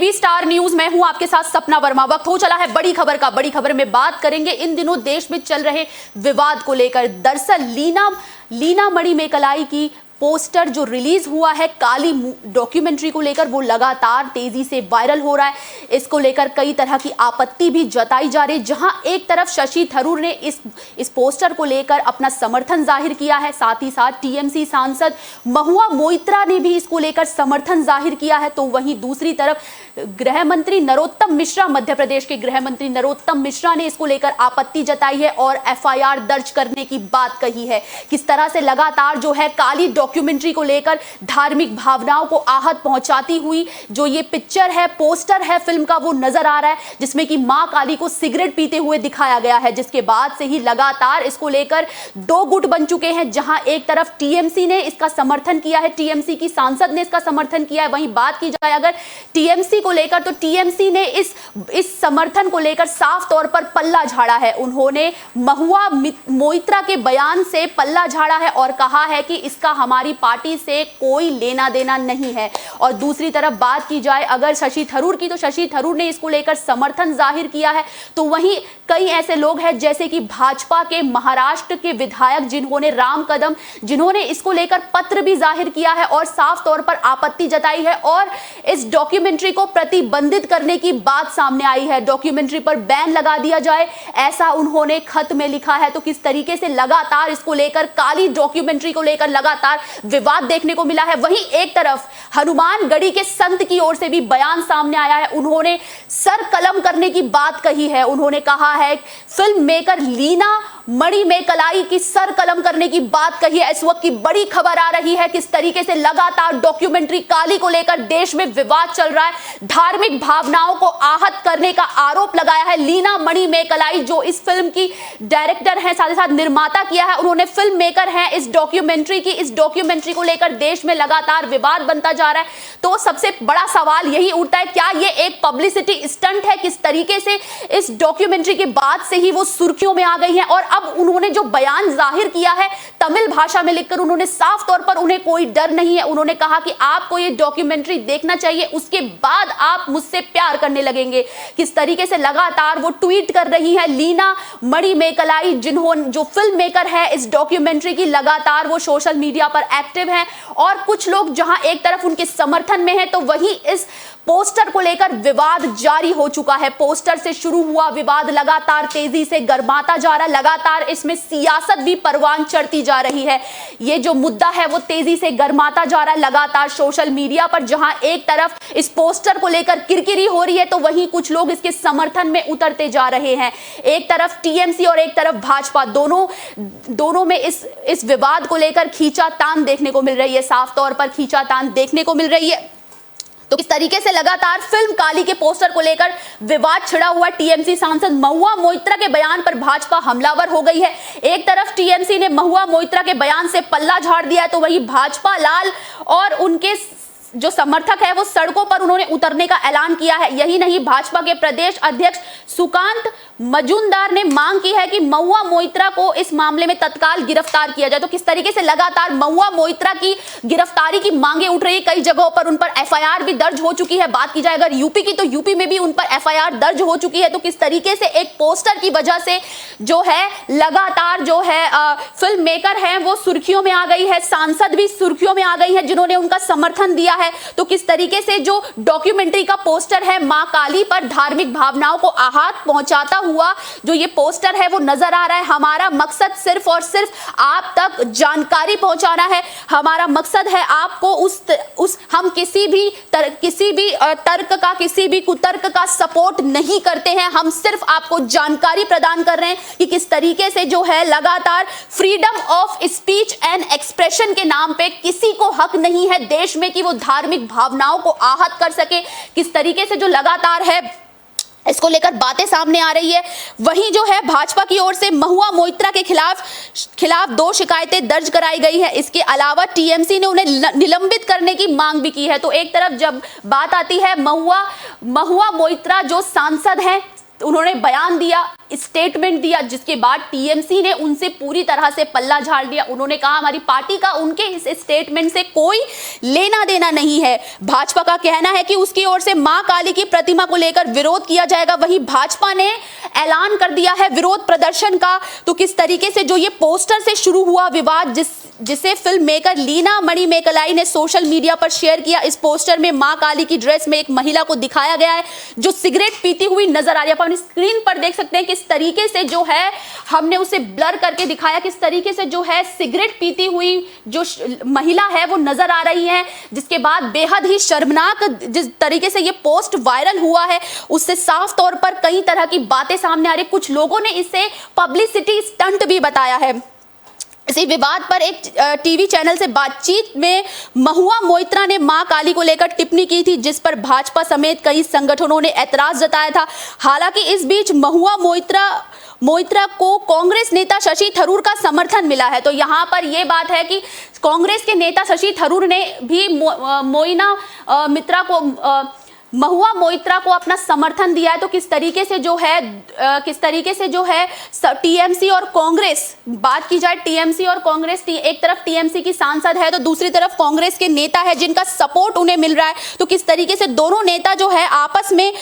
AB star news, मैं हूं आपके साथ सपना वर्मा। वक्त हो चला है बड़ी खबर का। बड़ी खबर में बात करेंगे इन दिनों देश में चल रहे विवाद को लेकर। दरअसल लीना मणिमेकलाई की पोस्टर जो रिलीज हुआ है काली डॉक्यूमेंट्री को लेकर, वो लगातार तेजी से वायरल हो रहा है। इसको लेकर कई तरह की आपत्ति भी जताई जा रही है। जहां एक तरफ शशि थरूर ने इस पोस्टर को लेकर अपना समर्थन जाहिर किया है, साथ ही साथ टीएमसी सांसद महुआ मोइत्रा ने भी इसको लेकर समर्थन जाहिर किया है, तो वहीं दूसरी तरफ गृह मंत्री नरोत्तम मिश्रा, मध्य प्रदेश के गृह मंत्री नरोत्तम मिश्रा ने इसको लेकर आपत्ति जताई है और एफआईआर दर्ज करने की बात कही है। किस तरह से लगातार जो है काली डॉक्यूमेंट्री को लेकर धार्मिक भावनाओं को आहत पहुंचाती हुई जो ये पिक्चर है, पोस्टर है फिल्म का, वो नजर आ रहा है, जिसमें कि मां काली को सिगरेट पीते हुए दिखाया गया है। जिसके बाद से ही लगातार इसको लेकर दो गुट बन चुके हैं। जहां एक तरफ टीएमसी ने इसका समर्थन किया है, टीएमसी की सांसद ने इसका समर्थन किया है। वहीं बात की जाए अगर टीएमसी को लेकर, तो टीएमसी ने इस समर्थन को लेकर साफ तौर पर पल्ला झाड़ा है। उन्होंने महुआ मोइत्रा के बयान से पल्ला झाड़ा है और कहा है कि इसका हमारी पार्टी से कोई लेना देना नहीं है। और दूसरी तरफ बात की जाए अगर शशि थरूर की, तो शशि थरूर ने इसको लेकर समर्थन जाहिर किया है। तो वहीं कई ऐसे लोग हैं जैसे कि भाजपा के महाराष्ट्र के विधायक जिन्होंने राम कदम, जिन्होंने इसको लेकर पत्र भी जाहिर किया है और साफ तौर पर आपत्ति जताई है और इस डॉक्यूमेंट्री को प्रतिबंधित करने की बात सामने आई है। डॉक्यूमेंट्री पर बैन लगा दिया जाए, ऐसा उन्होंने खत में लिखा है। तो किस तरीके से लगातार इसको लेकर काली डॉक्यूमेंट्री को लेकर लगातार विवाद देखने को मिला है। वहीं एक तरफ हनुमानगढ़ी के संत की ओर से भी बयान सामने आया है। उन्होंने सर कलम करने की बात कही है। उन्होंने कहा है फिल्म मेकर लीना मणिमेकलाई की सर कलम करने की बात कही है। इस वक्त की बड़ी खबर आ रही है किस तरीके से लगातार डॉक्यूमेंट्री काली को लेकर देश में विवाद चल रहा है। धार्मिक भावनाओं को आहत करने का आरोप लगाया है लीना मणिमेकलाई, जो इस फिल्म की डायरेक्टर हैं, साथ ही साथ निर्माता किया है, उन्होंने फिल्म मेकर हैं इस डॉक्यूमेंट्री की। इस डॉक्यूमेंट्री को लेकर देश में लगातार विवाद बनता जा रहा है। तो सबसे बड़ा सवाल यही उठता है, क्या ये एक पब्लिसिटी स्टंट है? किस तरीके से इस डॉक्यूमेंट्री के बाद से ही वो सुर्खियों में आ गई हैं और अब उन्होंने जो बयान जाहिर किया है तमिल भाषा में लिखकर, उन्होंने साफ तौर पर, उन्हें कोई डर नहीं है, उन्होंने कहा कि आपको ये डॉक्यूमेंट्री देखना चाहिए, उसके बाद आप मुझसे प्यार करने लगेंगे। किस तरीके से लगातार वो ट्वीट कर रही है लीना मणिमेकलाई, जो फिल्म मेकर है इस डॉक्यूमेंट्री की, लगातार वो सोशल मीडिया पर एक्टिव हैं और कुछ लोग जहां एक तरफ उनके समर्थन में है, तो वहीं इस पोस्टर को लेकर विवाद जारी हो चुका है। पोस्टर से शुरू हुआ विवाद लगातार तेजी से गर्माता जा रहा है, लगातार इसमें सियासत भी परवान चढ़ती जा रही है। ये जो मुद्दा है वो तेजी से गर्माता जा रहा है लगातार सोशल मीडिया पर। जहां एक तरफ इस पोस्टर को लेकर किरकिरी हो रही है, तो वहीं कुछ लोग इसके समर्थन में उतरते जा रहे हैं। एक तरफ टीएमसी और एक तरफ भाजपा, दोनों में इस विवाद को लेकर खींचातान देखने को मिल रही है, साफ तौर पर खींचातान देखने को मिल रही है। तो किस तरीके से लगातार फिल्म काली के पोस्टर को लेकर विवाद छिड़ा हुआ। टीएमसी सांसद महुआ मोइत्रा के बयान पर भाजपा हमलावर हो गई है। एक तरफ टीएमसी ने महुआ मोइत्रा के बयान से पल्ला झाड़ दिया है, तो वहीं भाजपा लाल और उनके जो समर्थक है वो सड़कों पर उन्होंने उतरने का ऐलान किया है। यही नहीं, भाजपा के प्रदेश अध्यक्ष सुकांत मजूमदार ने मांग की है कि महुआ मोइत्रा को इस मामले में तत्काल गिरफ्तार किया जाए। तो किस तरीके से लगातार महुआ मोइत्रा की गिरफ्तारी की मांगे उठ रही है। कई जगहों पर उन पर एफआईआर भी दर्ज हो चुकी है। बात की जाए अगर यूपी की, तो यूपी में भी उन पर एफआईआर दर्ज हो चुकी है। तो किस तरीके से एक पोस्टर की वजह से जो है लगातार जो है फिल्म मेकर है वो सुर्खियों में आ गई है, सांसद भी सुर्खियों में आ गई है जिन्होंने उनका समर्थन दिया है। तो किस तरीके से जो डॉक्यूमेंट्री का पोस्टर है मां काली पर धार्मिक भावनाओं को आहत पहुंचाता हुआ जो ये पोस्टर है वो नजर आ रहा है। हमारा मकसद सिर्फ और सिर्फ आप तक जानकारी पहुंचाना है। हमारा मकसद है आपको हम किसी भी तर्क का, किसी भी कुतर्क का सपोर्ट नहीं करते हैं। हम सिर्फ आपको जानकारी प्रदान कर रहे हैं कि किस तरीके से जो है लगातार freedom of speech and expression के नाम पे किसी को हक नहीं है देश में कि वो धार्मिक भावनाओं को आहत कर सके। किस तरीके से जो लगातार है इसको लेकर बातें सामने आ रही है। वहीं जो है भाजपा की ओर से महुआ मोइत्रा के खिलाफ 2 शिकायतें दर्ज कराई गई है। इसके अलावा टीएमसी ने उन्हें निलंबित करने की मांग भी की है। तो एक तरफ जब बात आती है महुआ मोइत्रा जो सांसद हैं उन्होंने बयान दिया, स्टेटमेंट दिया, जिसके बाद टीएमसी ने उनसे पूरी तरह से पल्ला झाड़ दिया। उन्होंने कहा हमारी पार्टी का उनके इस स्टेटमेंट से कोई लेना देना नहीं है। भाजपा का कहना है कि उसकी ओर से मां काली की प्रतिमा को लेकर विरोध किया जाएगा। वहीं भाजपा ने ऐलान कर दिया है विरोध प्रदर्शन का। तो किस तरीके से जो ये पोस्टर से शुरू हुआ विवाद, जिसे फिल्म मेकर लीना मणि मेकलाई ने सोशल मीडिया पर शेयर किया। इस पोस्टर में मां काली की ड्रेस में एक महिला को दिखाया गया है जो सिगरेट पीती हुई नजर आ रही है। आप अपनी स्क्रीन पर देख सकते हैं किस तरीके से जो है हमने उसे ब्लर करके दिखाया, किस तरीके से जो है सिगरेट पीती हुई जो महिला है वो नजर आ रही है। जिसके बाद बेहद ही शर्मनाक जिस तरीके से ये पोस्ट वायरल हुआ है उससे साफ तौर पर कई तरह की बातें सामने आ रही। कुछ लोगों ने इसे पब्लिसिटी स्टंट भी बताया है। इसी विवाद पर एक टीवी चैनल से बातचीत में महुआ मोइत्रा ने मां काली को लेकर टिप्पणी की थी, जिस पर भाजपा समेत कई संगठनों ने ऐतराज जताया था। हालांकि इस बीच महुआ मोइत्रा को कांग्रेस नेता शशि थरूर का समर्थन मिला है। तो यहाँ पर यह बात है कि कांग्रेस के नेता शशि थरूर ने भी महुआ मोइत्रा को अपना समर्थन दिया है। तो किस तरीके से जो है टीएमसी और कांग्रेस, बात की जाए टीएमसी और कांग्रेस, एक तरफ टीएमसी की सांसद है तो दूसरी तरफ कांग्रेस के नेता है जिनका सपोर्ट उन्हें मिल रहा है। तो किस तरीके से दोनों नेता जो है आपस में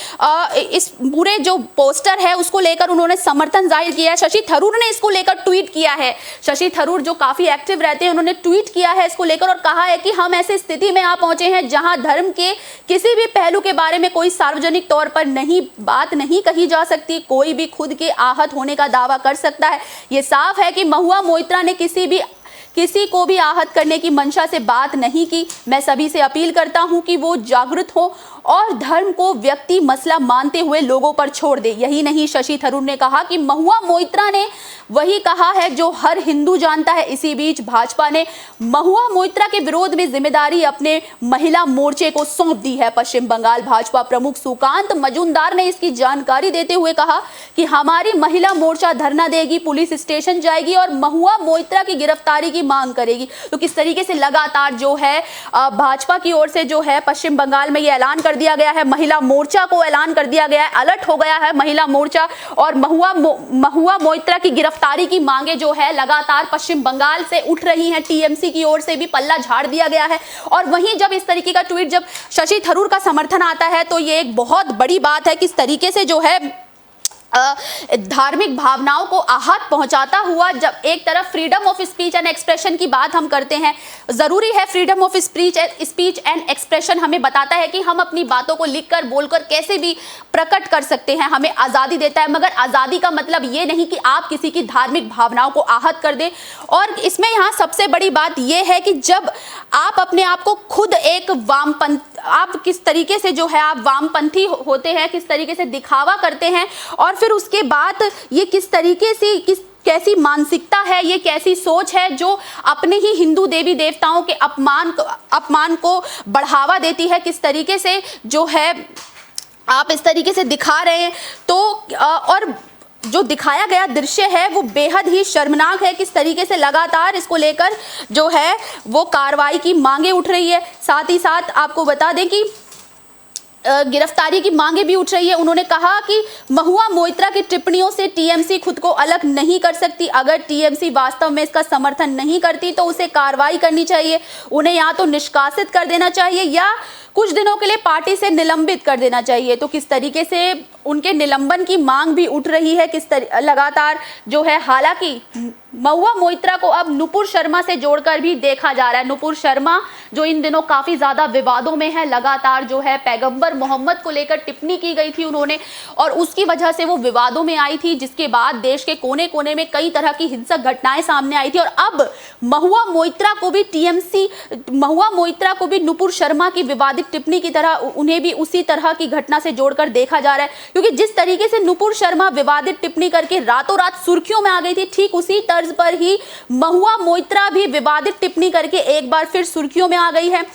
इस पूरे जो पोस्टर है उसको लेकर उन्होंने समर्थन जाहिर किया है। शशि थरूर ने इसको लेकर ट्वीट किया है। शशि थरूर जो काफी एक्टिव रहते हैं, उन्होंने ट्वीट किया है इसको लेकर और कहा है कि हम ऐसी स्थिति में आ पहुंचे हैं जहां धर्म के किसी भी पहलू के बारे में कोई सार्वजनिक तौर पर बात नहीं कही जा सकती। कोई भी खुद के आहत होने का दावा कर सकता है। ये साफ है कि महुआ मोइत्रा ने किसी को भी आहत करने की मंशा से बात नहीं की। मैं सभी से अपील करता हूं कि वो जागरूक हो और धर्म को व्यक्ति मसला मानते हुए लोगों पर छोड़ दे। यही नहीं, शशि थरूर ने कहा कि महुआ मोइत्रा ने वही कहा है जो हर हिंदू जानता है। इसी बीच भाजपा ने महुआ मोइत्रा के विरोध में जिम्मेदारी अपने महिला मोर्चे को सौंप दी है। पश्चिम बंगाल भाजपा प्रमुख सुकांत मजूमदार ने इसकी जानकारी देते हुए कहा कि हमारी महिला मोर्चा धरना देगी, पुलिस स्टेशन जाएगी और महुआ मोइत्रा की गिरफ्तारी की मांग करेगी। तो किस तरीके से लगातार जो है भाजपा की ओर से जो है पश्चिम बंगाल में ये ऐलान कर दिया गया है, महिला मोर्चा को ऐलान कर दिया गया है, अलर्ट हो गया है महिला मोर्चा और महुआ मोइत्रा की गिरफ्तारी की मांगे जो है लगातार पश्चिम बंगाल से उठ रही हैं। टीएमसी की ओर से भी पल्ला झाड़ दिया गया है। और वहीं जब इस तरीके का ट्वीट, जब शशि थरूर का समर्थन आता है तो ये एक बहुत बड़ी बात है। किस तरीके से जो है धार्मिक भावनाओं को आहत पहुंचाता हुआ, जब एक तरफ freedom of speech and expression की बात हम करते हैं, जरूरी है freedom of speech and expression हमें बताता है कि हम अपनी बातों को लिखकर बोलकर कैसे भी प्रकट कर सकते हैं, हमें आज़ादी देता है। मगर आज़ादी का मतलब ये नहीं कि आप किसी की धार्मिक भावनाओं को आहत कर दें। और इसमें यहाँ सबसे बड़ी बात यह है कि जब आप अपने आप को खुद एक आप किस तरीके से जो है आप वामपंथी होते हैं, किस तरीके से दिखावा करते हैं और फिर उसके बाद ये किस तरीके से कैसी मानसिकता है, ये कैसी सोच है जो अपने ही हिंदू देवी देवताओं के अपमान को बढ़ावा देती है। किस तरीके से जो है आप इस तरीके से दिखा रहे हैं। तो और जो दिखाया गया दृश्य है वो बेहद ही शर्मनाक है। किस तरीके से लगातार इसको लेकर जो है वो कार्रवाई की मांगे उठ रही है। साथ ही साथ आपको बता दें कि गिरफ्तारी की मांगे भी उठ रही है। उन्होंने कहा कि महुआ मोइत्रा की टिप्पणियों से टीएमसी खुद को अलग नहीं कर सकती। अगर टीएमसी वास्तव में इसका समर्थन नहीं करती तो उसे कार्रवाई करनी चाहिए। उन्हें या तो निष्कासित कर देना चाहिए या कुछ दिनों के लिए पार्टी से निलंबित कर देना चाहिए। तो किस तरीके से उनके निलंबन की मांग भी उठ रही है लगातार जो है। हालांकि महुआ मोइत्रा को अब नुपुर शर्मा से जोड़कर भी देखा जा रहा है। नुपुर शर्मा जो इन दिनों काफ़ी ज़्यादा विवादों में है, लगातार जो है पैगंबर मोहम्मद को लेकर टिप्पणी की गई थी उन्होंने और उसकी वजह से वो विवादों में आई थी, जिसके बाद देश के कोने कोने में कई तरह की हिंसक घटनाएं सामने आई थी। और अब महुआ मोइत्रा को भी नुपुर शर्मा की विवादित टिप्पणी की तरह उन्हें भी उसी तरह की घटना से जोड़कर देखा जा रहा है। क्योंकि जिस तरीके से नुपुर शर्मा विवादित टिप्पणी करके रातों रात सुर्खियों में आ गई थी, ठीक उसी तर्ज पर ही महुआ मोइत्रा भी विवादित टिप्पणी करके एक बार फिर सुर्खियों में आ गई है।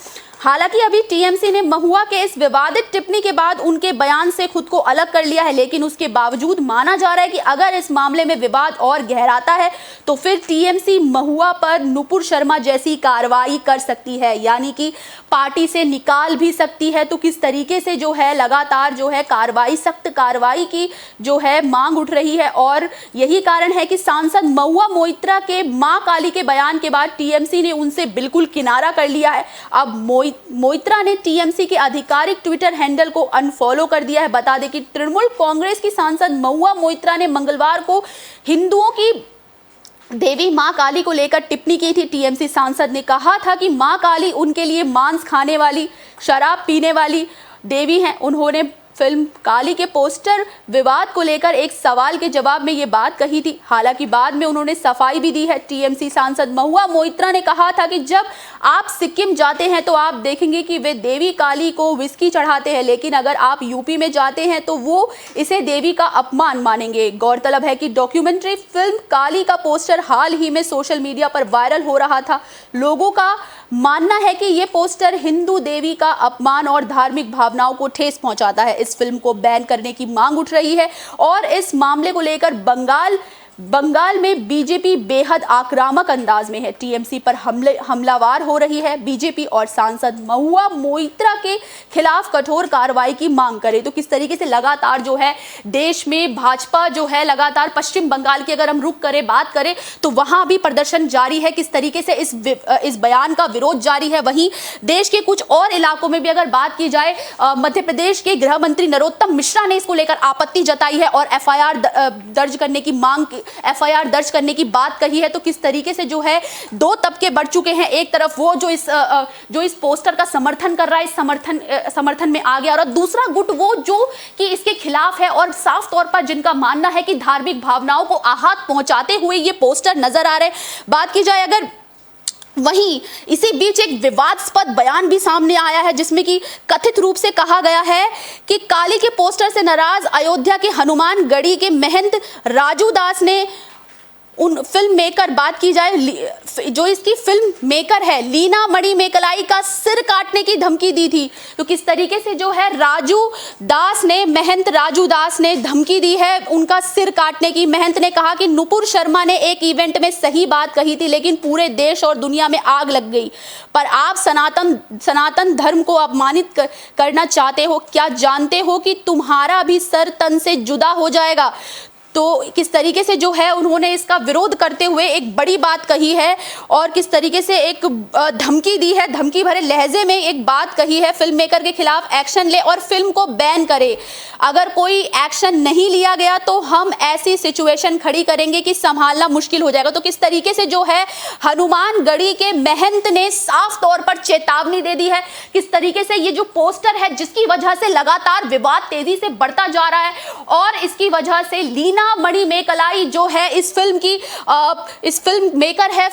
हालांकि अभी टीएमसी ने महुआ के इस विवादित टिप्पणी के बाद उनके बयान से खुद को अलग कर लिया है, लेकिन उसके बावजूद माना जा रहा है कि अगर इस मामले में विवाद और गहराता है तो फिर टीएमसी महुआ पर नुपुर शर्मा जैसी कार्रवाई कर सकती है, यानी कि पार्टी से निकाल भी सकती है। तो किस तरीके से जो है लगातार जो है कार्रवाई, सख्त कार्रवाई की जो है मांग उठ रही है, और यही कारण है कि सांसद महुआ मोइत्रा के मां काली के बयान के बाद टीएमसी ने उनसे बिल्कुल किनारा कर लिया है। अब मोइत्रा ने टीएमसी के आधिकारिक ट्विटर हैंडल को अनफॉलो कर दिया है। बता दें कि तृणमूल कांग्रेस की सांसद महुआ मोइत्रा ने मंगलवार को हिंदुओं की देवी मां काली को लेकर टिप्पणी की थी। टीएमसी सांसद ने कहा था कि मां काली उनके लिए मांस खाने वाली, शराब पीने वाली देवी हैं। उन्होंने फिल्म काली के पोस्टर विवाद को लेकर एक सवाल के जवाब में ये बात कही थी। हालांकि बाद में उन्होंने सफाई भी दी है। टीएमसी सांसद महुआ मोइत्रा ने कहा था कि जब आप सिक्किम जाते हैं तो आप देखेंगे कि वे देवी काली को विस्की चढ़ाते हैं, लेकिन अगर आप यूपी में जाते हैं तो वो इसे देवी का अपमान मानेंगे। गौरतलब है कि डॉक्यूमेंट्री फिल्म काली का पोस्टर हाल ही में सोशल मीडिया पर वायरल हो रहा था। लोगों का मानना है कि ये पोस्टर हिंदू देवी का अपमान और धार्मिक भावनाओं को ठेस पहुंचाता है। इस फिल्म को बैन करने की मांग उठ रही है और इस मामले को लेकर बंगाल में बीजेपी बेहद आक्रामक अंदाज में है। टीएमसी पर हमलावार हो रही है। बीजेपी और सांसद महुआ मोइत्रा के खिलाफ कठोर कार्रवाई की मांग करे। तो किस तरीके से लगातार जो है देश में भाजपा जो है लगातार, पश्चिम बंगाल की अगर हम रुख करें, बात करें तो वहां भी प्रदर्शन जारी है। किस तरीके से इस बयान का विरोध जारी है। वहीं देश के कुछ और इलाकों में भी अगर बात की जाए, मध्य प्रदेश के गृह मंत्री नरोत्तम मिश्रा ने इसको लेकर आपत्ति जताई है और एफआईआर दर्ज करने की मांग, एफआईआर दर्ज करने की बात कही है। तो किस तरीके से जो है दो तबके बढ़ चुके हैं। एक तरफ वो जो इस पोस्टर का समर्थन कर रहा है, इस समर्थन में आ गया, और दूसरा गुट वो जो कि इसके खिलाफ है और साफ तौर पर जिनका मानना है कि धार्मिक भावनाओं को आहत पहुंचाते हुए ये पोस्टर नजर आ रहे हैं। बात की जाए अगर, वहीं इसी बीच एक विवादास्पद बयान भी सामने आया है जिसमें कि कथित रूप से कहा गया है कि काली के पोस्टर से नाराज अयोध्या के हनुमानगढ़ी के महंत राजू दास ने उन फिल्म मेकर, बात की जाए जो इसकी फिल्म मेकर है लीना मणि मेकलाई का सिर काटने की धमकी दी थी। तो किस तरीके से जो है महंत राजू दास ने धमकी दी है उनका सिर काटने की। महंत ने कहा कि नुपुर शर्मा ने एक इवेंट में सही बात कही थी, लेकिन पूरे देश और दुनिया में आग लग गई। पर आप सनातन धर्म को अपमानित करना चाहते हो। क्या जानते हो कि तुम्हारा भी सर तन से जुदा हो जाएगा। तो किस तरीके से जो है उन्होंने इसका विरोध करते हुए एक बड़ी बात कही है और किस तरीके से एक धमकी दी है, धमकी भरे लहजे में एक बात कही है, फिल्म मेकर के खिलाफ एक्शन ले और फिल्म को बैन करे। अगर कोई एक्शन नहीं लिया गया तो हम ऐसी सिचुएशन खड़ी करेंगे कि संभालना मुश्किल हो जाएगा। तो किस तरीके से जो है हनुमानगढ़ी के महंत ने साफ तौर पर चेतावनी दे दी है। किस तरीके से ये जो पोस्टर है जिसकी वजह से लगातार विवाद तेजी से बढ़ता जा रहा है और इसकी वजह से लीना मणि मेकलाई जो है इस फिल्म मेकर है,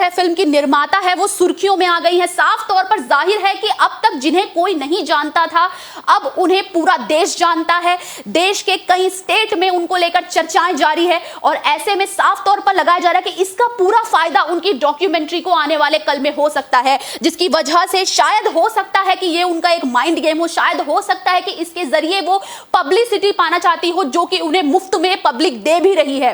फिल्म की निर्माता है, वो सुर्खियों में आ गई है। साफ तौर पर जाहिर है कि अब तक जिन्हें कोई नहीं जानता था अब उन्हें पूरा देश जानता है। देश के कई स्टेट में उनको लेकर चर्चाएं जारी है और ऐसे में साफ तौर पर लगाया जा रहा है कि इसका पूरा फायदा उनकी डॉक्यूमेंट्री को आने वाले कल में हो सकता है, जिसकी वजह से शायद हो सकता है कि ये उनका एक माइंड गेम हो। शायद हो सकता है कि इसके जरिए वो पब्लिसिटी पाना चाहती हो जो कि उन्हें मुफ्त में पब्लिक दे भी रही है।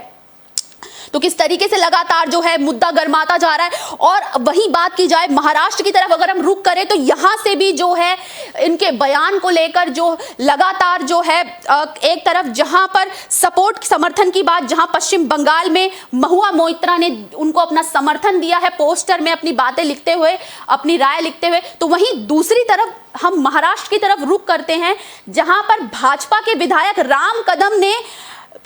तो किस तरीके से लगातार जो है मुद्दा गर्माता जा रहा है। और वहीं बात की जाए महाराष्ट्र की तरफ अगर हम रुख करें तो यहां से भी जो है इनके बयान को लेकर जो लगातार जो है एक तरफ जहां पर समर्थन की बात, जहां पश्चिम बंगाल में महुआ मोइत्रा ने उनको अपना समर्थन दिया है पोस्टर में अपनी बातें लिखते हुए, अपनी राय लिखते हुए, तो वहीं दूसरी तरफ हम महाराष्ट्र की तरफ रुख करते हैं जहां पर भाजपा के विधायक राम कदम ने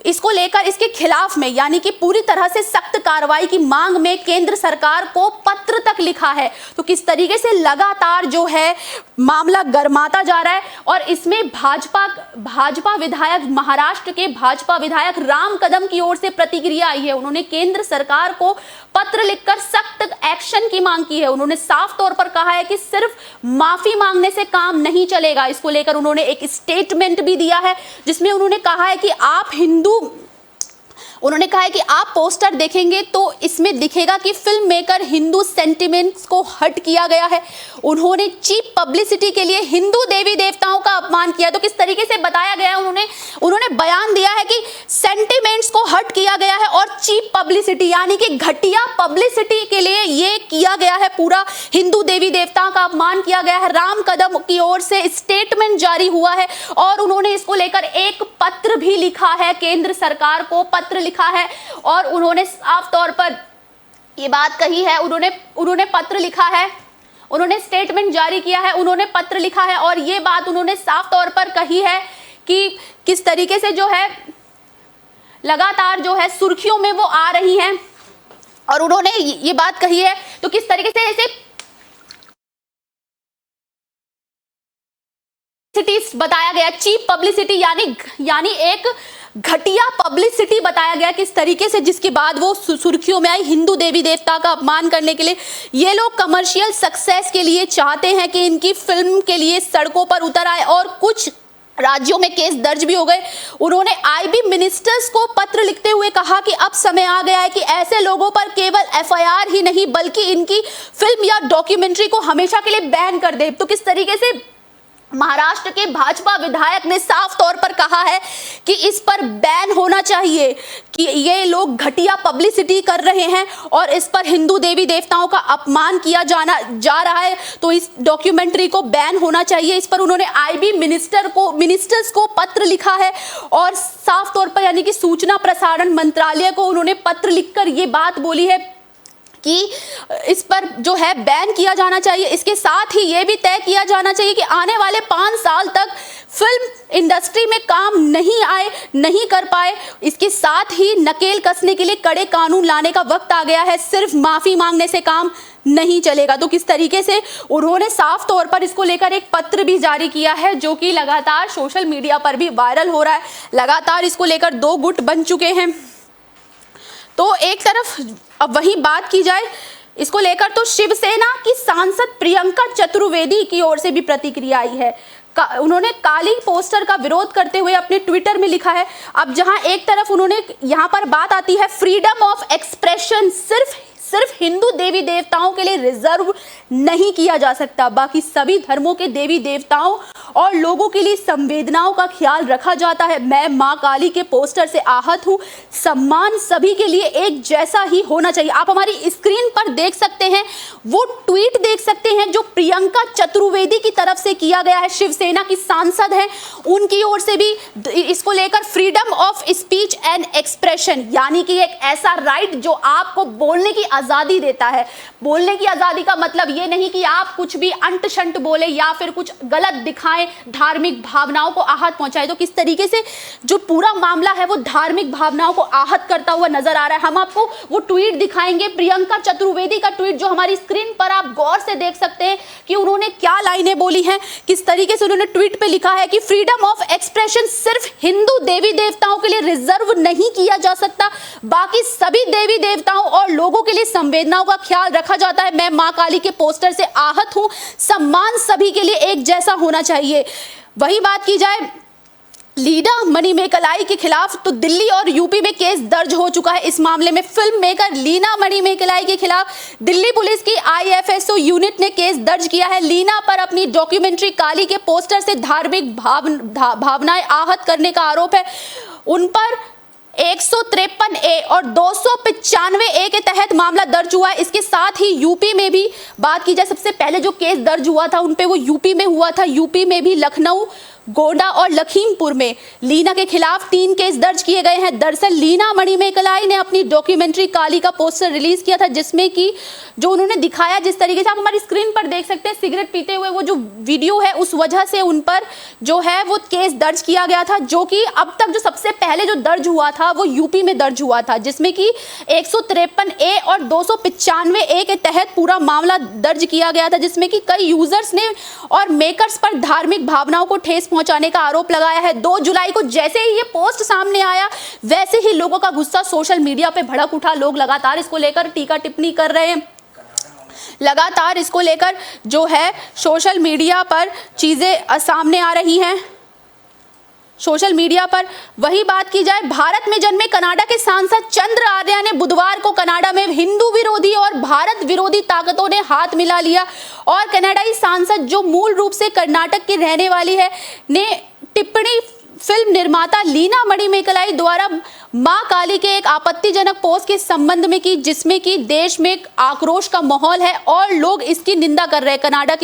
इसको लेकर इसके खिलाफ में यानी कि पूरी तरह से सख्त कार्रवाई की मांग में केंद्र सरकार को पत्र तक लिखा है। तो किस तरीके से लगातार जो है मामला गर्माता जा रहा है और इसमें भाजपा विधायक, महाराष्ट्र के भाजपा विधायक राम कदम की ओर से प्रतिक्रिया आई है। उन्होंने केंद्र सरकार को पत्र लिखकर सख्त एक्शन की मांग की है। उन्होंने साफ तौर पर कहा है कि सिर्फ माफी मांगने से काम नहीं चलेगा। इसको लेकर उन्होंने एक स्टेटमेंट भी दिया है जिसमें उन्होंने कहा है कि आप उन्होंने कहा है कि आप पोस्टर देखेंगे तो इसमें दिखेगा कि फिल्म मेकर हिंदू सेंटिमेंट्स को हर्ट किया गया है। उन्होंने चीप पब्लिसिटी के लिए हिंदू देवी देवताओं का अपमान किया। तो किस तरीके से बताया गया है, उन्होंने बयान दिया है कि सेंटिमेंट्स को हर्ट किया गया है और चीप पब्लिसिटी यानी कि घटिया पब्लिसिटी के लिए ये किया गया है, पूरा हिंदू देवी देवताओं का अपमान किया गया है। राम कदम की ओर से स्टेटमेंट जारी हुआ है और उन्होंने इसको लेकर एक पत्र भी लिखा है, केंद्र सरकार को पत्र लिखा है और उन्होंने साफ तौर पर ये बात कही है। उन्होंने पत्र लिखा है, उन्होंने स्टेटमेंट जारी किया है, उन्होंने पत्र लिखा है और ये बात उन्होंने साफ तौर पर कही है कि किस तरीके से जो है लगातार जो है सुर्खियों में वो आ रही हैं और उन्होंने ये बात कही है। तो किस तरीके से ऐसे बताया गया, चीप पब्लिसिटी यानी एक घटिया पब्लिसिटी बताया गया किस तरीके से, जिसके बाद वो सुर्खियों में आई हिंदू देवी देवता का अपमान करने के लिए। ये लोग कमर्शियल सक्सेस के लिए चाहते हैं कि इनकी फिल्म के लिए सड़कों पर उतर आए और कुछ राज्यों में केस दर्ज भी हो गए। उन्होंने आईबी मिनिस्टर्स को पत्र लिखते हुए कहा कि अब समय आ गया है कि ऐसे लोगों पर केवल एफआईआर ही नहीं बल्कि इनकी फिल्म या डॉक्यूमेंट्री को हमेशा के लिए बैन कर दे। तो किस तरीके से महाराष्ट्र के भाजपा विधायक ने साफ तौर पर कहा है कि इस पर बैन होना चाहिए, कि ये लोग घटिया पब्लिसिटी कर रहे हैं और इस पर हिंदू देवी देवताओं का अपमान किया जा रहा है, तो इस डॉक्यूमेंट्री को बैन होना चाहिए। इस पर उन्होंने आईबी मिनिस्टर्स को पत्र लिखा है और साफ तौर पर यानी कि सूचना प्रसारण मंत्रालय को उन्होंने पत्र लिखकर ये बात बोली है कि इस पर जो है बैन किया जाना चाहिए। इसके साथ ही ये भी तय किया जाना चाहिए कि आने वाले 5 साल तक फिल्म इंडस्ट्री में काम नहीं कर पाए। इसके साथ ही नकेल कसने के लिए कड़े कानून लाने का वक्त आ गया है, सिर्फ माफी मांगने से काम नहीं चलेगा। तो किस तरीके से उन्होंने साफ तौर पर इसको लेकर एक पत्र भी जारी किया है जो कि लगातार सोशल मीडिया पर भी वायरल हो रहा है। लगातार इसको लेकर 2 गुट बन चुके हैं। तो एक तरफ अब वही बात की जाए इसको लेकर तो शिवसेना की सांसद प्रियंका चतुर्वेदी की ओर से भी प्रतिक्रिया आई है। उन्होंने काली पोस्टर का विरोध करते हुए अपने ट्विटर में लिखा है, अब जहां एक तरफ उन्होंने यहां पर बात आती है फ्रीडम ऑफ एक्सप्रेशन सिर्फ हिंदू देवी देवताओं के लिए रिजर्व नहीं किया जा सकता, बाकी सभी धर्मों के देवी देवताओं और लोगों के लिए संवेदनाओं का ख्याल रखा जाता है। मैं मां काली के पोस्टर से आहत हूं, सम्मान सभी के लिए एक जैसा ही होना चाहिए। आप हमारी स्क्रीन पर देख सकते हैं, वो ट्वीट देख सकते हैं जो प्रियंका चतुर्वेदी की तरफ से किया गया है, शिवसेना की सांसद है, उनकी ओर से भी इसको लेकर freedom of speech and expression यानी कि एक ऐसा राइट जो आपको बोलने की आजादी देता है। बोलने की आजादी का मतलब ये नहीं कि आप कुछ भी अंट शंट बोले या फिर कुछ गलत दिखाएं, धार्मिक भावनाओं को आहत पहुंचाए। तो किस तरीके से जो पूरा मामला है वो धार्मिक भावनाओं को आहत करता हुआ नजर आ रहा है। हम आपको वो ट्वीट दिखाएंगे, प्रियंका चतुर्वेदी का ट्वीट जो हमारी स्क्रीन पर आप गौर से देख सकते हैं कि उन्होंने क्या लाइनें बोली हैं, किस तरीके से उन्होंने ट्वीट पे लिखा है कि फ्रीडम ऑफ एक्सप्रेशन सिर्फ हिंदू देवी देवताओं के लिए रिजर्व नहीं किया जा सकता, बाकी सभी देवी देवताओं और लोगों के लिए संवेदनाओं का ख्याल रखा जाता है। मैं मां काली के पोस्टर से आहत हूं, सम्मान सभी के लिए एक जैसा होना चाहिए। वही बात की जाए लीना मणिमेकलाई के खिलाफ तो दिल्ली और यूपी में केस दर्ज हो चुका है। इस मामले में फिल्म मेकर लीना मणिमेकलाई के खिलाफ दिल्ली पुलिस की IFSO यूनिट ने केस दर्ज किया है। लीना पर अपनी डॉक्यूमेंट्री काली के पोस्टर से धार्मिक भावनाएं आहत करने का आरोप है। उन पर 153A और 295A के तहत मामला दर्ज हुआ है। इसके साथ ही यूपी में भी बात की जाए, सबसे पहले जो केस दर्ज हुआ था उन पे वो यूपी में हुआ था। यूपी में भी लखनऊ, गोंडा और लखीमपुर में लीना के खिलाफ 3 केस दर्ज किए गए हैं। दरअसल लीना मणिमेकलाई ने अपनी डॉक्यूमेंट्री काली का पोस्टर रिलीज किया था जिसमें कि जो उन्होंने दिखाया, जिस तरीके से आप हमारी स्क्रीन पर देख सकते हैं, सिगरेट पीते हुए वो जो वीडियो है, उस वजह से उन पर जो है वो केस दर्ज किया गया था, जो कि अब तक जो सबसे पहले जो दर्ज हुआ था वो यूपी में दर्ज हुआ था, जिसमें कि 153A और 295A के तहत पूरा मामला दर्ज किया गया था, जिसमें कि कई यूजर्स ने और मेकर्स पर धार्मिक भावनाओं को ठेस पहुंचाने का आरोप लगाया है। 2 जुलाई को जैसे ही ये पोस्ट सामने आया वैसे ही लोगों का गुस्सा सोशल मीडिया पे भड़क उठा। लोग लगातार इसको लेकर टीका टिप्पणी कर रहे हैं, लगातार इसको लेकर जो है सोशल मीडिया पर चीजें सामने आ रही हैं। सोशल मीडिया पर। वही बात की जाए, भारत में जन्मे कनाडा के सांसद चंद्र आर्या ने बुधवार को कनाडा में हिंदू विरोधी और भारत विरोधी ताकतों ने हाथ मिला लिया और कनाडाई सांसद, जो मूल रूप से कर्नाटक की रहने वाली है, ने टिप्पणी फिल्म निर्माता लीना मणिमेकलाई द्वारा मां काली के एक आपत्तिजनक पोस्ट के संबंध में की, जिसमें कि देश में आक्रोश का माहौल है और लोग इसकी निंदा कर रहे हैं। कनाडा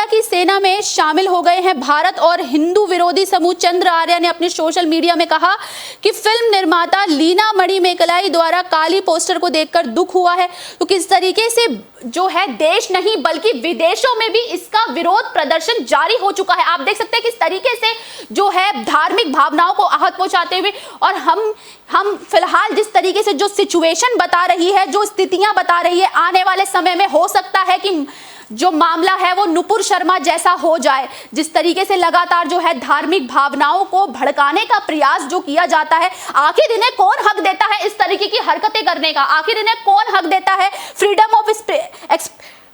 की सेना में शामिल हो गए हैं भारत और हिंदू विरोधी समूह। चंद्र आर्या ने अपने सोशल मीडिया में कहा कि फिल्म निर्माता लीना मणिमेकलाई द्वारा काली पोस्टर को देखकर दुख हुआ है। तो किस तरीके से जो है देश नहीं बल्कि विदेशों में भी इसका विरोध प्रदर्शन जारी हो चुका है। आप देख सकते हैं किस तरीके से जो है धार्मिक भावनाओं को आहत पहुंचाते हुए, और हम फिलहाल जिस तरीके से जो सिचुएशन बता रही है, जो स्थितियां बता रही है, आने वाले समय में हो सकता है कि जो मामला है वो नुपुर शर्मा जैसा हो जाए। जिस तरीके से लगातार जो है धार्मिक भावनाओं को भड़काने का प्रयास जो किया जाता है, आखिर इन्हें कौन हक देता है इस तरीके की हरकतें करने का? आखिर इन्हें कौन हक देता है freedom of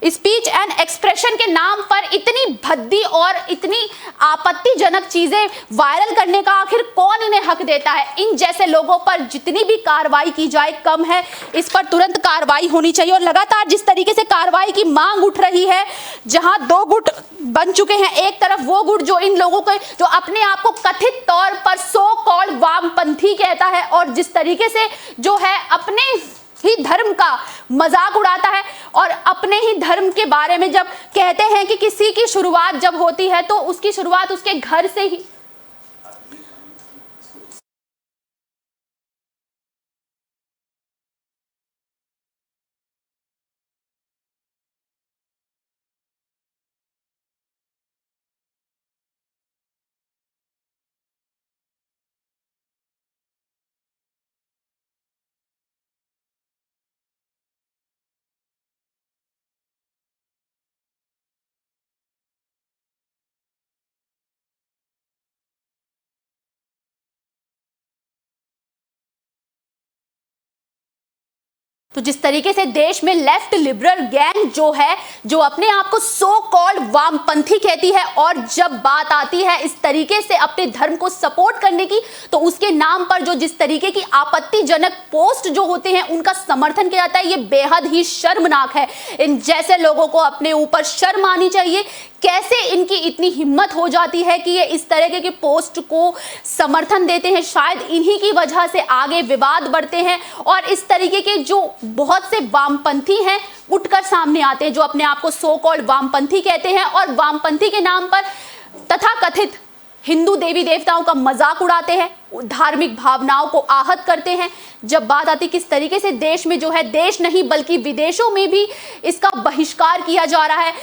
speech and expression के नाम पर इतनी भद्दी और इतनी आपत्तिजनक चीजें वायरल करने का? आखिर कौन इन्हें हक देता है? इन जैसे लोगों पर जितनी भी कार्रवाई की जाए कम है, इस पर तुरंत कार्रवाई होनी चाहिए। और लगातार जिस तरीके से कार्रवाई की मांग उठ रही है, जहां दो गुट बन चुके हैं, एक तरफ वो गुट जो इन लोगों को, जो अपने आप को कथित तौर पर सो कॉल्ड वामपंथी कहता है और जिस तरीके से जो है अपने ही धर्म का मजाक उड़ाता है, और अपने ही धर्म के बारे में जब कहते हैं कि किसी की शुरुआत जब होती है तो उसकी शुरुआत उसके घर से ही। तो जिस तरीके से देश में लेफ्ट लिबरल गैंग जो है, जो अपने आप को सो कॉल्ड वामपंथी कहती है, और जब बात आती है इस तरीके से अपने धर्म को सपोर्ट करने की, तो उसके नाम पर जो जिस तरीके की आपत्तिजनक पोस्ट जो होते हैं उनका समर्थन किया जाता है, ये बेहद ही शर्मनाक है। इन जैसे लोगों को अपने ऊपर शर्म आनी चाहिए। कैसे इनकी इतनी हिम्मत हो जाती है कि ये इस तरह के पोस्ट को समर्थन देते हैं? शायद इन्हीं की वजह से आगे विवाद बढ़ते हैं और इस तरीके के जो बहुत से वामपंथी हैं उठकर सामने आते हैं, जो अपने आप को सो कॉल्ड वामपंथी कहते हैं और वामपंथी के नाम पर तथाकथित हिंदू देवी देवताओं का मजाक उड़ाते हैं, धार्मिक भावनाओं को आहत करते हैं। जब बात आती किस तरीके से देश में जो है, देश नहीं बल्कि विदेशों में भी इसका बहिष्कार किया जा रहा है।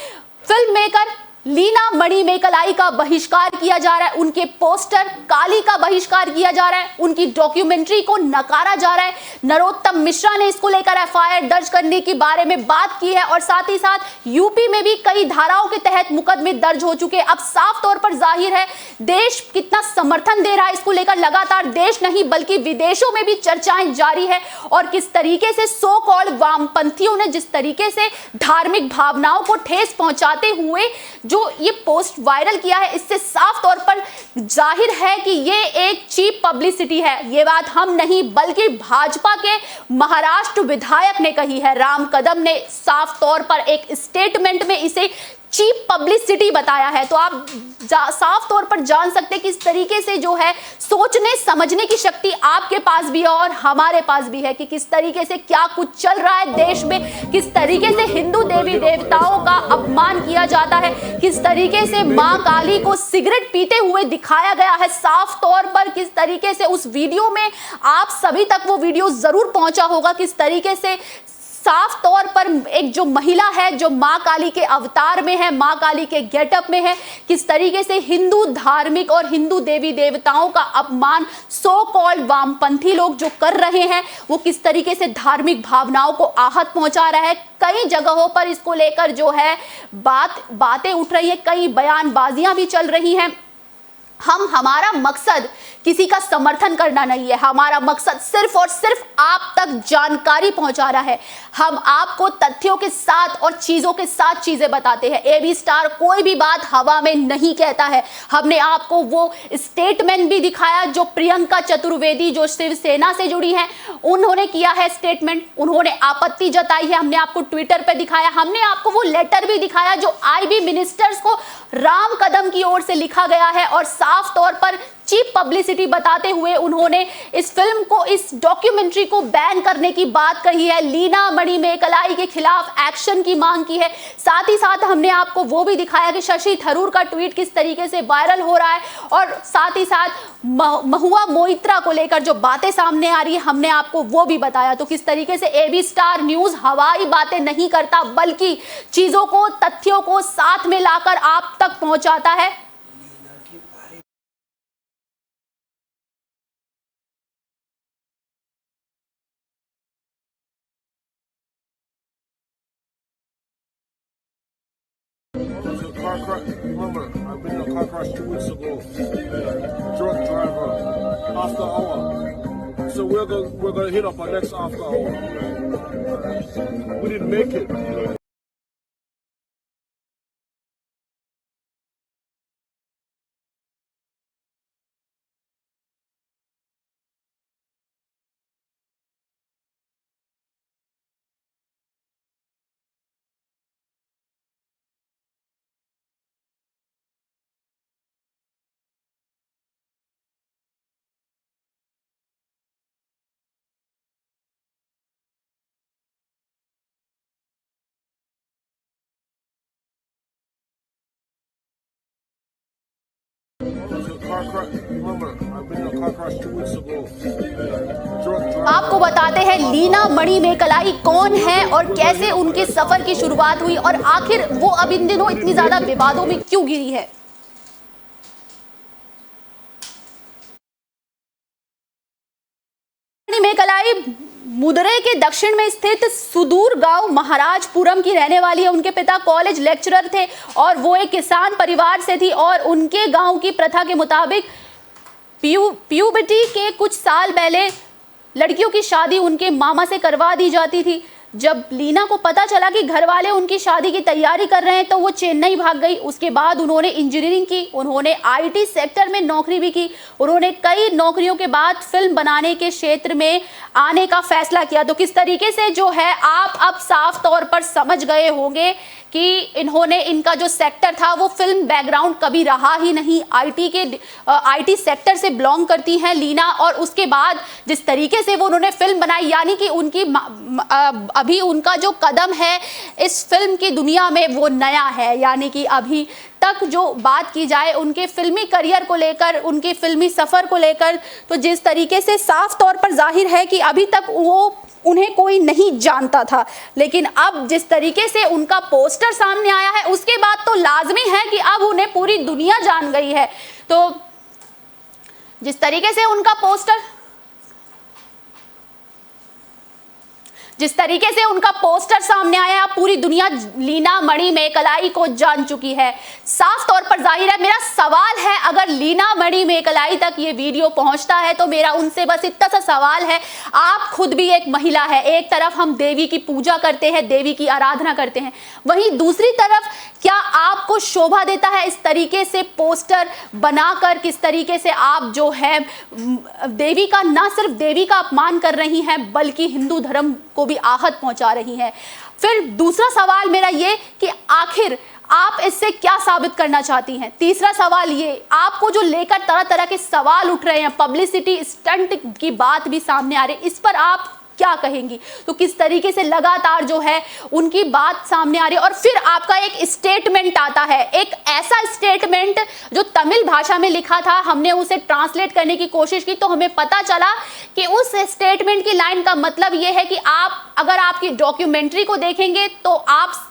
फिल्म मेकर लीना मणिमेकलाई का बहिष्कार किया जा रहा है, उनके पोस्टर काली का बहिष्कार किया जा रहा है, उनकी डॉक्यूमेंट्री को नकारा जा रहा है। नरोत्तम मिश्रा ने इसको लेकर एफआईआर दर्ज करने के बारे में बात की है और साथ ही साथ यूपी में भी कई धाराओं के तहत मुकदमे दर्ज हो चुके हैं। अब साफ तौर पर जाहिर है देश कितना समर्थन दे रहा है इसको लेकर। लगातार देश नहीं बल्कि विदेशों में भी चर्चाएं जारी है और किस तरीके से सो कॉल्ड वामपंथियों ने जिस तरीके से धार्मिक भावनाओं को ठेस पहुंचाते हुए जो ये पोस्ट वायरल किया है, इससे साफ तौर पर जाहिर है कि ये एक चीप पब्लिसिटी है। ये बात हम नहीं बल्कि भाजपा के महाराष्ट्र विधायक ने कही है। राम कदम ने साफ तौर पर एक स्टेटमेंट में इसे चीप पब्लिसिटी बताया है। तो आप साफ तौर पर जान सकते हैं कि इस तरीके से जो है सोचने समझने की शक्ति आपके पास भी है और हमारे पास भी है कि किस तरीके से क्या कुछ चल रहा है देश में, किस तरीके से हिंदू देवी देवताओं का अपमान किया जाता है, किस तरीके से मां काली को सिगरेट पीते हुए दिखाया गया है साफ तौर पर, किस तरीके से उस वीडियो में आप सभी तक वो वीडियो जरूर पहुंचा होगा, किस तरीके से साफ तौर पर एक जो महिला है जो मां काली के अवतार में है, मां काली के गेटअप में है, किस तरीके से हिंदू धार्मिक और हिंदू देवी देवताओं का अपमान सो कॉल्ड वामपंथी लोग जो कर रहे हैं, वो किस तरीके से धार्मिक भावनाओं को आहत पहुंचा रहा है। कई जगहों पर इसको लेकर जो है बातें उठ रही है, कई बयानबाजियां भी चल रही हैं। हमारा मकसद किसी का समर्थन करना नहीं है, हमारा मकसद सिर्फ और सिर्फ आप तक तक जानकारी पहुंचा रहा है। हम आपको तथ्यों के साथ और चीजों के साथ चीजें बताते हैं। एबी स्टार कोई भी बात हवा में नहीं कहता है। हमने आपको वो स्टेटमेंट भी दिखाया जो प्रियंका चतुर्वेदी जो शिवसेना से जुड़ी हैं उन्होंने किया है स्टेटमेंट, उन्होंने आपत्ति जताई है। हमने आपको ट्विटर पे दिखाया, हमने आपको वो लेटर भी दिखाया जो आईबी मिनिस्टर्स को राम कदम की ओर से लिखा गया है और साफ तौर पर चीप पब्लिसिटी बताते हुए उन्होंने इस फिल्म को, इस डॉक्यूमेंट्री को बैन करने की बात कही है। लीना मणिमेकलाई के खिलाफ एक्शन की मांग की है। साथ ही साथ हमने आपको वो भी दिखाया कि शशि थरूर का ट्वीट किस तरीके से वायरल हो रहा है और साथ ही साथ महुआ मोइत्रा को लेकर जो बातें सामने आ रही है हमने आपको वो भी बताया। तो किस तरीके से एबी स्टार न्यूज हवाई बातें नहीं करता बल्कि चीजों को, तथ्यों को साथ में लाकर आप तक पहुंचाता है। Car crash. Remember, I've been in a car crash 2 weeks ago. Drunk driver, after hour. So we're gonna hit up our next after hour. We didn't make it. Car crash. Remember, I've been in a car crash 2 weeks ago. Drunk driver. आपको बताते हैं लीना मणिमेकलाई कौन है और कैसे उनके सफर की शुरुआत हुई और आखिर वो अब इन दिनों इतनी ज्यादा विवादों में क्यों घिरी है। मणिमेकलाई मुदरै के दक्षिण में स्थित सुदूर गांव महाराजपुरम की रहने वाली है। उनके पिता कॉलेज लेक्चरर थे और वो एक किसान परिवार से थी और उनके गांव की प्रथा के मुताबिक प्यूबर्टी के कुछ साल पहले लड़कियों की शादी उनके मामा से करवा दी जाती थी। जब लीना को पता चला कि घर वाले उनकी शादी की तैयारी कर रहे हैं तो वो चेन्नई भाग गई। उसके बाद उन्होंने इंजीनियरिंग की, उन्होंने आईटी सेक्टर में नौकरी भी की। उन्होंने कई नौकरियों के बाद फिल्म बनाने के क्षेत्र में आने का फैसला किया। तो किस तरीके से जो है आप अब साफ तौर पर समझ गए होंगे कि इन्होंने, इनका जो सेक्टर था वो फिल्म बैकग्राउंड कभी रहा ही नहीं। आईटी सेक्टर से बिलोंग करती हैं लीना और उसके बाद जिस तरीके से वो उन्होंने फिल्म बनाई, यानी कि उनकी अभी उनका जो कदम है इस फिल्म की दुनिया में वो नया है। यानी कि अभी तक जो बात की जाए उनके फिल्मी करियर को लेकर, उनके फिल्मी सफ़र को लेकर, तो जिस तरीके से साफ तौर पर जाहिर है कि अभी तक वो उन्हें कोई नहीं जानता था, लेकिन अब जिस तरीके से उनका पोस्टर सामने आया है उसके बाद तो लाजमी है कि अब उन्हें पूरी दुनिया जान गई है। तो जिस तरीके से उनका पोस्टर सामने आया, पूरी दुनिया लीना मणिमेकलाई को जान चुकी है। साफ तौर पर जाहिर है। मेरा सवाल है, अगर लीना मणिमेकलाई तक ये वीडियो पहुंचता है तो मेरा उनसे बस इतना सा सवाल है, आप खुद भी एक महिला है। एक तरफ हम देवी की पूजा करते हैं, देवी की आराधना करते हैं, वहीं दूसरी तरफ क्या आपको शोभा देता है इस तरीके से पोस्टर बनाकर, किस तरीके से आप जो है देवी का, ना सिर्फ देवी का अपमान कर रही हैं बल्कि हिंदू धर्म को भी आहत पहुंचा रही हैं। फिर दूसरा सवाल मेरा ये कि आखिर आप इससे क्या साबित करना चाहती हैं। तीसरा सवाल ये, आपको जो लेकर तरह तरह के सवाल उठ रहे हैं, पब्लिसिटी स्टंट की बात भी सामने आ रही है, इस पर आप क्या कहेंगी। तो किस तरीके से लगातार जो है उनकी बात सामने आ रही है और फिर आपका एक स्टेटमेंट आता है, एक ऐसा स्टेटमेंट जो तमिल भाषा में लिखा था, हमने उसे ट्रांसलेट करने की कोशिश की तो हमें पता चला कि उस स्टेटमेंट की लाइन का मतलब यह है कि आप अगर आपकी डॉक्यूमेंट्री को देखेंगे तो आप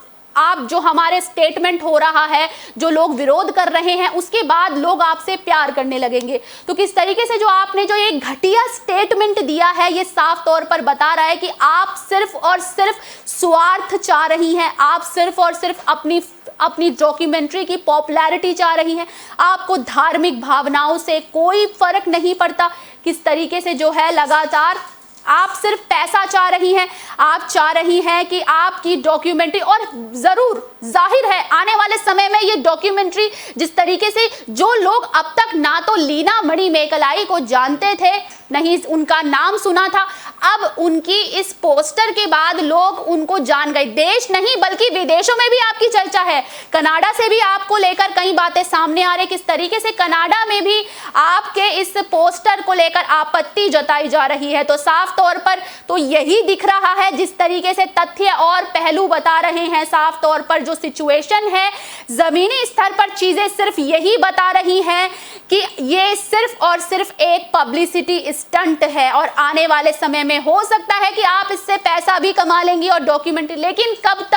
जो हमारे स्टेटमेंट हो रहा है, जो लोग विरोध कर रहे हैं, उसके बाद लोग आपसे प्यार करने लगेंगे। तो किस तरीके से जो आपने जो एक घटिया स्टेटमेंट दिया है ये साफ तौर पर बता रहा है कि आप सिर्फ और सिर्फ स्वार्थ चाह रही हैं, आप सिर्फ और सिर्फ अपनी डॉक्यूमेंट्री की पॉपुलैरिटी चाह रही हैं, आपको धार्मिक भावनाओं से कोई फर्क नहीं पड़ता। किस तरीके से जो है लगातार आप सिर्फ पैसा चाह रही हैं, आप चाह रही हैं कि आपकी डॉक्यूमेंट्री, और जरूर जाहिर है आने वाले समय में ये डॉक्यूमेंट्री जिस तरीके से जो लोग अब तक ना तो लीना मणि मेकालाई को जानते थे, नहीं उनका नाम सुना था, अब उनकी इस पोस्टर के बाद लोग उनको जान गए। देश नहीं बल्कि विदेशों में भी आपकी चर्चा है। कनाडा से भी आपको लेकर कई बातें सामने आ रही, किस तरीके से कनाडा में भी आपके इस पोस्टर को लेकर आपत्ति जताई जा रही है। तो साफ तौर पर तो यही दिख रहा है, जिस तरीके से तथ्य और पहलू बता रहे हैं, साफ तौर पर जो सिचुएशन है जमीनी स्तर पर चीजें सिर्फ यही बता रही हैं कि ये सिर्फ और सिर्फ एक पब्लिसिटी स्टंट है, और आने वाले समय में हो सकता है कि आप इससे पैसा भी कमा लेंगी और डॉक्यूमेंट्री, लेकिन कब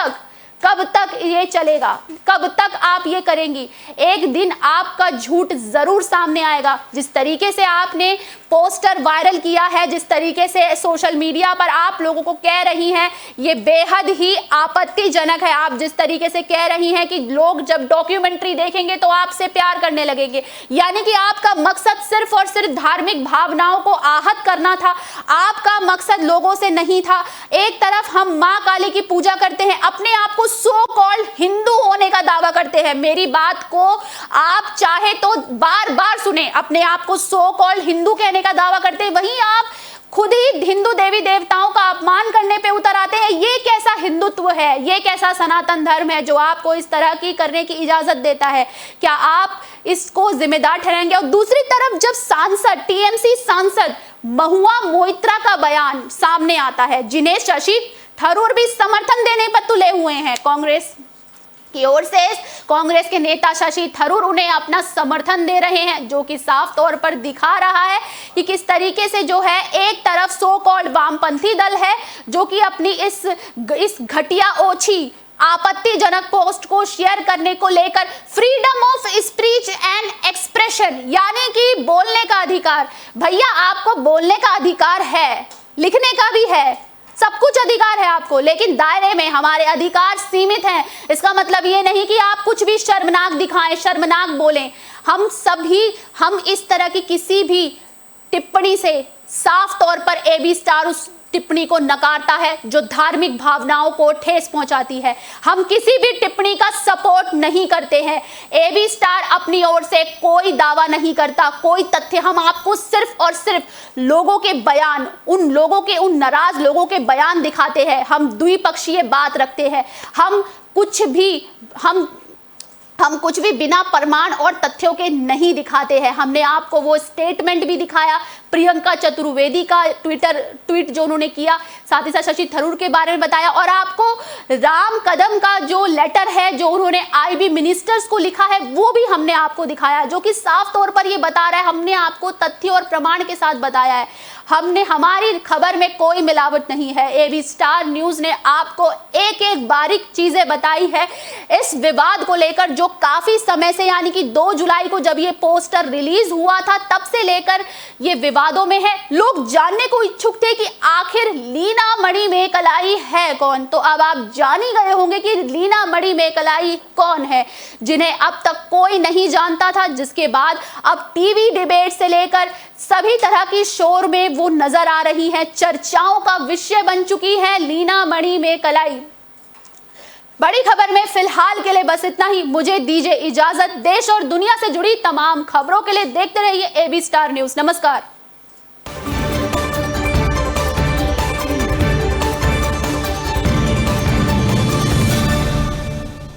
तक ये चलेगा, कब तक आप ये करेंगी? एक दिन आपका झूठ जरूर सामने आएगा। जिस तरीके से आपने पोस्टर वायरल किया है, जिस तरीके से सोशल मीडिया पर आप लोगों को कह रही हैं, ये बेहद ही आपत्तिजनक है। आप जिस तरीके से कह रही हैं कि लोग जब डॉक्यूमेंट्री देखेंगे तो आपसे प्यार करने लगेंगे, यानी कि आपका मकसद सिर्फ और सिर्फ धार्मिक भावनाओं को आहत करना था, आपका मकसद लोगों से नहीं था। एक तरफ हम माँ काली की पूजा करते हैं, अपने आप को सो कॉल्ड हिंदू होने का दावा करते हैं। मेरी बात को आप चाहे तो बार बार सुने, अपने आप को सो कॉल्ड हिंदू कहने का दावा करते हैं, वहीं आप खुद ही हिंदू देवी देवताओं का अपमान करने पे उतर आते हैं। ये कैसा हिंदुत्व है, ये कैसा सनातन धर्म है जो आपको इस तरह की करने की इजाजत देता है? क्या आप इसको जिम्मेदार ठहराएंगे? और दूसरी तरफ जब सांसद, टीएमसी सांसद महुआ मोइत्रा का बयान सामने आता है, जिन्हें शशि थरूर भी समर्थन देने पर तुले हुए हैं, कांग्रेस की ओर से कांग्रेस के नेता शशि थरूर उन्हें अपना समर्थन दे रहे हैं, जो कि साफ तौर पर दिखा रहा है कि किस तरीके से जो है एक तरफ सो कॉल्ड वामपंथी दल है जो कि अपनी इस घटिया ओछी आपत्तिजनक पोस्ट को शेयर करने को लेकर freedom of speech and expression, यानी कि बोलने का अधिकार। भैया आपको बोलने का अधिकार है, लिखने का भी है, सब कुछ अधिकार है आपको, लेकिन दायरे में हमारे अधिकार सीमित हैं। इसका मतलब ये नहीं कि आप कुछ भी शर्मनाक दिखाएं, शर्मनाक बोलें। हम इस तरह की किसी भी टिप्पणी से साफ तौर पर एबी स्टार उस टिप्पणी को नकारता है जो धार्मिक भावनाओं को ठेस पहुंचाती है। हम किसी भी टिप्पणी का सपोर्ट नहीं करते हैं। एबी स्टार अपनी ओर से कोई दावा नहीं करता, कोई तथ्य। हम आपको सिर्फ और सिर्फ लोगों के बयान, उन नाराज लोगों के बयान दिखाते हैं। हम द्विपक्षीय बात रखते हैं। हम कुछ भी बिना प्रमाण और तथ्यों के नहीं दिखाते हैं। हमने आपको वो स्टेटमेंट भी दिखाया, प्रियंका चतुर्वेदी का ट्वीट जो उन्होंने किया, साथ ही साथ शशि थरूर के बारे में बताया, और आपको राम कदम का जो लेटर है जो उन्होंने आईबी मिनिस्टर्स को लिखा है वो भी हमने आपको दिखाया, जो कि साफ तौर पर ये बता रहा है, हमने आपको तथ्य और प्रमाण के साथ बताया है। हमारी खबर में कोई मिलावट नहीं है। एबी स्टार न्यूज ने आपको एक एक बारीक चीजें बताई है इस विवाद को लेकर, जो काफी समय से, यानी कि 2 जुलाई को जब ये पोस्टर रिलीज हुआ था तब से लेकर ये विवादों में है। लोग जानने को इच्छुक थे कि आखिर लीना मणि मेकालाई है कौन। तो अब आप जान ही गए होंगे कि लीना मणि मेकालाई कौन है, जिन्हें अब तक कोई नहीं जानता था, जिसके बाद अब टीवी डिबेट से लेकर सभी तरह की शोर में वो नजर आ रही है, चर्चाओं का विषय बन चुकी है लीना मणि मेकालाई। बड़ी खबर में फिलहाल के लिए बस इतना ही। मुझे दीजिए इजाजत। देश और दुनिया से जुड़ी तमाम खबरों के लिए देखते रहिए एबी स्टार न्यूज। नमस्कार।